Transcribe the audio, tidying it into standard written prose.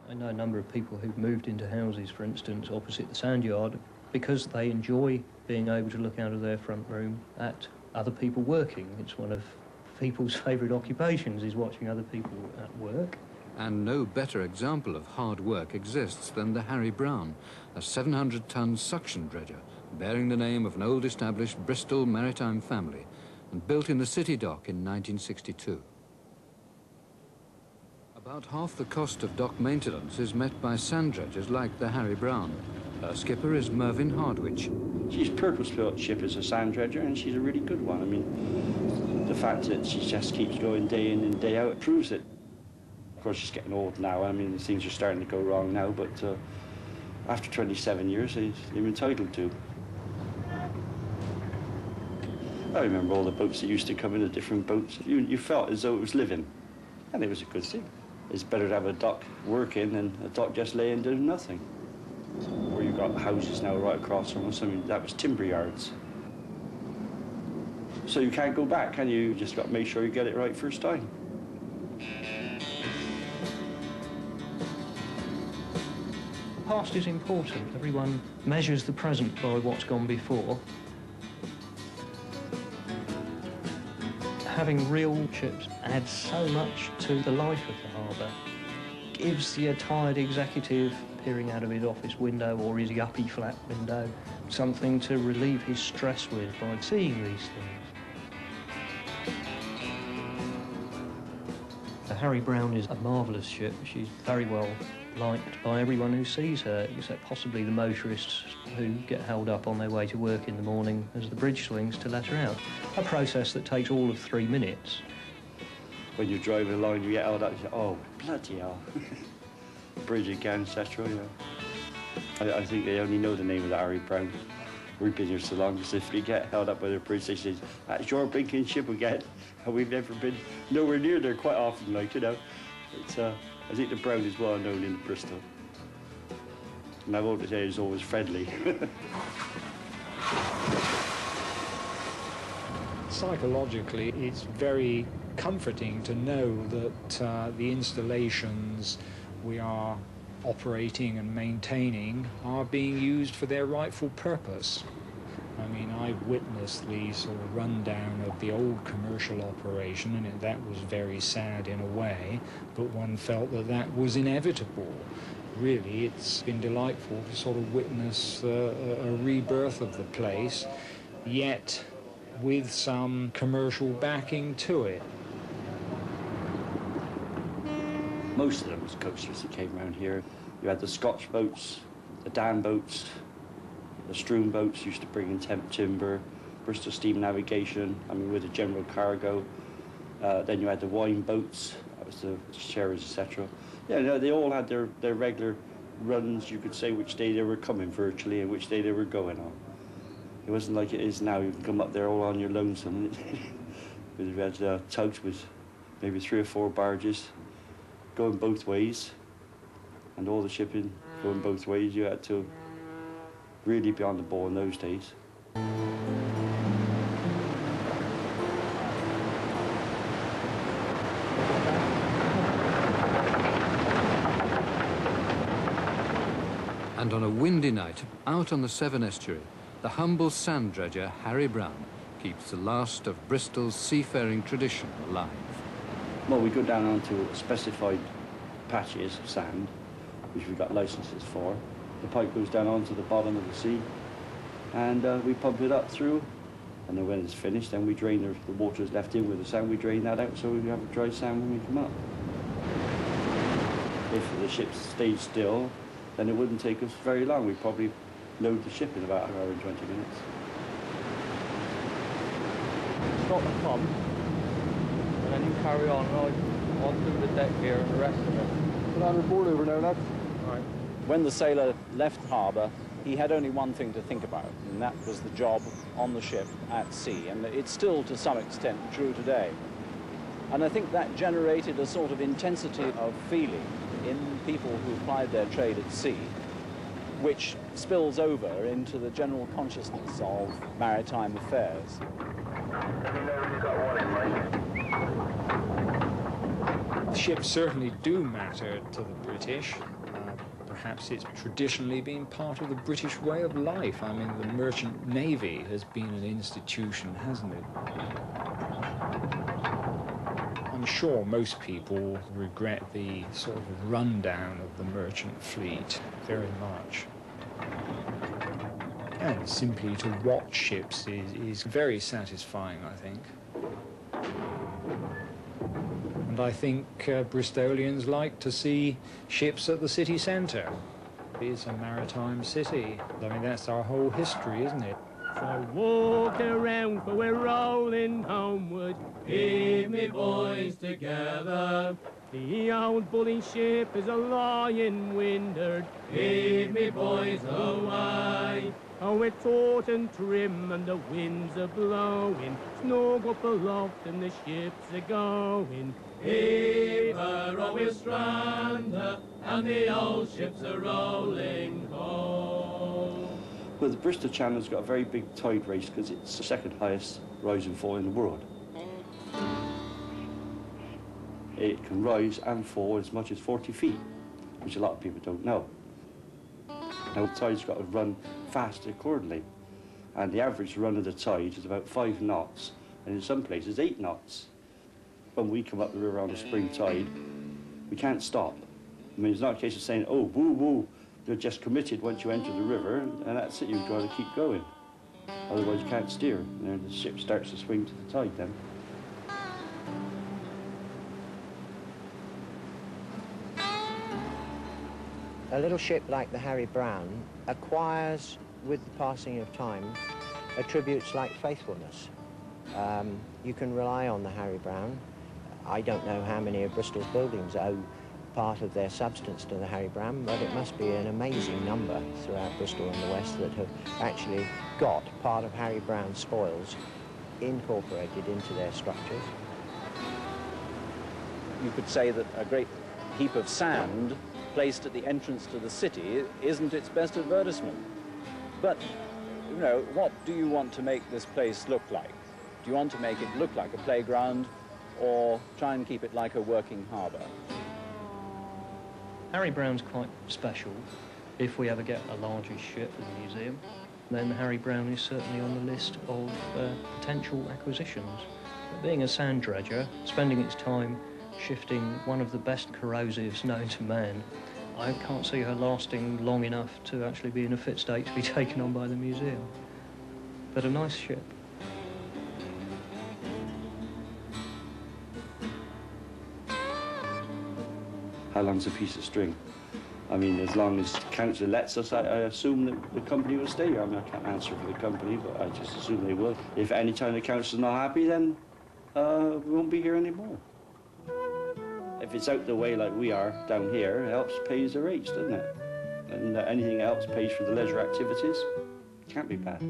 I know a number of people who've moved into houses, for instance, opposite the sandyard, because they enjoy being able to look out of their front room at other people working. It's one of people's favourite occupations, is watching other people at work. And no better example of hard work exists than the Harry Brown, a 700-ton suction dredger bearing the name of an old established Bristol maritime family and built in the City Dock in 1962. About half the cost of dock maintenance is met by sand dredgers like the Harry Brown. Her skipper is Mervyn Hardwich. She's purpose-built ship as a sand dredger, and she's a really good one. I mean, the fact that she just keeps going day in and day out proves it. Of course, she's getting old now. I mean, things are starting to go wrong now, but after 27 years, they're entitled to. I remember all the boats that used to come in, the different boats. You felt as though it was living, and it was a good thing. It's better to have a dock working than a dock just laying doing nothing. Where you've got houses now right across from us, I mean, that was timber yards. So you can't go back, can you? You just got to make sure you get it right first time. Past is important. Everyone measures the present by what's gone before. Having real ships adds so much to the life of the harbour. Gives the tired executive peering out of his office window or his yuppie flat window something to relieve his stress with by seeing these things. The Harry Brown is a marvellous ship. She's very well liked by everyone who sees her, except possibly the motorists who get held up on their way to work in the morning as the bridge swings to let her out. A process that takes all of 3 minutes. When you're driving along, you get held up, you say, oh, bloody hell. Bridge again, etc. Yeah. I think they only know the name of the Harry Brown. We've been here so long, because if we get held up by the bridge, they say, that's your blinking ship again. And we've never been nowhere near there quite often, like, you know. It's, I think the Brown is well known in Bristol. And I've always said it's always friendly. Psychologically, it's very comforting to know that the installations we are operating and maintaining are being used for their rightful purpose. I mean, I've witnessed the sort of rundown of the old commercial operation, and that was very sad in a way, but one felt that that was inevitable. Really, it's been delightful to sort of witness a rebirth of the place, yet with some commercial backing to it. Most of them was coasters that came around here. You had the Scotch boats, the Dan boats, the Stroom boats used to bring in temp timber, Bristol Steam Navigation, I mean, with the general cargo. Then you had the wine boats, that was the sherries, etc. Yeah, no, they all had their regular runs, you could say, which day they were coming virtually and which day they were going on. It wasn't like it is now, you can come up there all on your lonesome. We had tugs with maybe 3 or 4 barges going both ways, and all the shipping going both ways. You had to really be on the ball in those days. And on a windy night, out on the Severn estuary, the humble sand dredger Harry Brown keeps the last of Bristol's seafaring tradition alive. Well, we go down onto specified patches of sand, which we've got licenses for. The pipe goes down onto the bottom of the sea, and we pump it up through, and then when it's finished, then we drain the water is left in with the sand, we drain that out so we have a dry sand when we come up. If the ship stayed still, then it wouldn't take us very long. We'd probably load the ship in about an hour and 20 minutes. Stop the pump, and then you carry on right onto the deck here and the rest of it. Put on the board over now, lads. Right. When the sailor left harbour, he had only one thing to think about, and that was the job on the ship at sea. And it's still, to some extent, true today. And I think that generated a sort of intensity of feeling in people who plied their trade at sea, which spills over into the general consciousness of maritime affairs. Ships certainly do matter to the British. Perhaps it's traditionally been part of the British way of life. I mean, the merchant navy has been an institution, hasn't it? I'm sure most people regret the sort of rundown of the merchant fleet very much. And simply to watch ships is very satisfying, I think. And I think Bristolians like to see ships at the city centre. It's a maritime city. I mean, that's our whole history, isn't it? So walk around, for we're rolling homeward. Hear me boys together. The old bully ship is a lying windward. Hear me boys away. Oh, we're taut and trim and the winds are blowing. Snog up aloft and the ships are going. Ever or we're stranded and the old ships are rolling home. Well, the Bristol Channel's got a very big tide race because it's the second highest rise and fall in the world. It can rise and fall as much as 40 feet, which a lot of people don't know. Now, the tide's got to run fast accordingly, and the average run of the tide is about 5 knots, and in some places 8 knots. When we come up the river on a spring tide, we can't stop. I mean, it's not a case of saying, oh, woo, woo, you're just committed once you enter the river, and that's it, you've got to keep going. Otherwise you can't steer, and then the ship starts to swing to the tide then. A little ship like the Harry Brown acquires, with the passing of time, attributes like faithfulness. You can rely on the Harry Brown. I don't know how many of Bristol's buildings owe part of their substance to the Harry Brown, but it must be an amazing number throughout Bristol and the West that have actually got part of Harry Brown's spoils incorporated into their structures. You could say that a great heap of sand placed at the entrance to the city isn't its best advertisement. But, you know, what do you want to make this place look like? Do you want to make it look like a playground or try and keep it like a working harbour? Harry Brown's quite special. If we ever get a larger ship in the museum, then Harry Brown is certainly on the list of potential acquisitions. But being a sand dredger, spending its time shifting one of the best corrosives known to man, I can't see her lasting long enough to actually be in a fit state to be taken on by the museum. But a nice ship. How long's a piece of string? I mean, as long as the council lets us, I assume that the company will stay here. I mean, I can't answer for the company, but I just assume they will. If any time the council's not happy, then we won't be here anymore. If it's out the way like we are down here, it helps pay the rates, doesn't it? And anything else pays for the leisure activities. Can't be bad.